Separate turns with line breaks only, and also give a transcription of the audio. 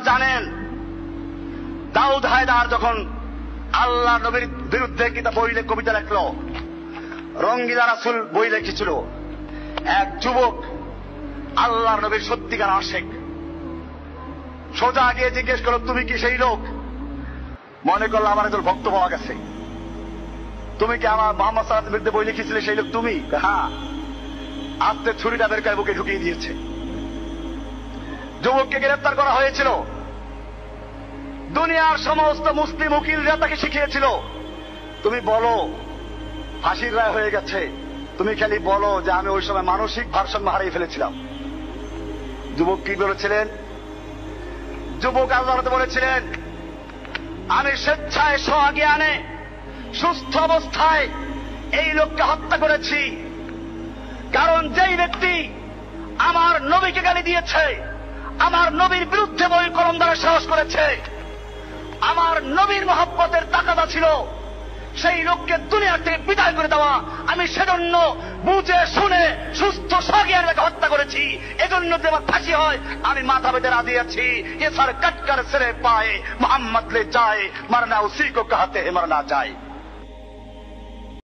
জানেন দাউদ হায়দার যখন আল্লাহ নবীর বিরুদ্ধে কিতাব বই কবিতা লেখলো, রঙ্গিলা রাসূল বই লিখেছিল, এক যুবক আল্লাহ নবীর সত্যিকার আশেক সোজা গিয়ে জিজ্ঞেস করলো, তুমি কি সেই লোক? মনে করলো আমার একজন ভক্ত পাওয়া গেছে, তুমি কি আমার মোহাম্মদ সাল্লাল্লাহু আলাইহি ওয়াসাল্লামের বিরুদ্ধে বই লিখেছিলে সেই লোক তুমি? হ্যাঁ। আস্তে ছুরিটা বের করে বুকে ঢুকিয়ে দিয়েছে। যুবককে গ্রেফতার করা হয়েছিল। দুনিয়ার সমস্ত মুসলিম উকিলরা তাকে শিখিয়েছিল, তুমি বলো ফাঁসির রায় হয়ে গেছে, তুমি খালি বলো যে আমি ওই সময় মানসিক ভারসাম্য হারিয়ে ফেলেছিলাম। যুবক কি বলেছিলেন? যুবক আদালতে বলেছিলেন, আমি স্বেচ্ছায় স্বজ্ঞানে সুস্থ অবস্থায় এই লোককে হত্যা করেছি, কারণ যেই ব্যক্তি আমার নবীকে গালি দিয়েছে, আমার নবীর বিরুদ্ধে বই কলম দ্বারা সাহস করেছে, আমার নবীর মহব্বতের তাকাদা ছিল সেই লোককে দুনিয়া থেকে বিদায় করে দেওয়া। আমি সেজন্য বুঝে শুনে সুস্থ স্বজ্ঞানে হত্যা করেছি। এজন্য যে আমার ফাঁসি হয় আমি মাথা বেঁধে রাজি আছি। এ সার কটকর সিরে পায়ে মোহাম্মদ লে যায়, মারনা উসি কো কাহতে হে মারনা যায়।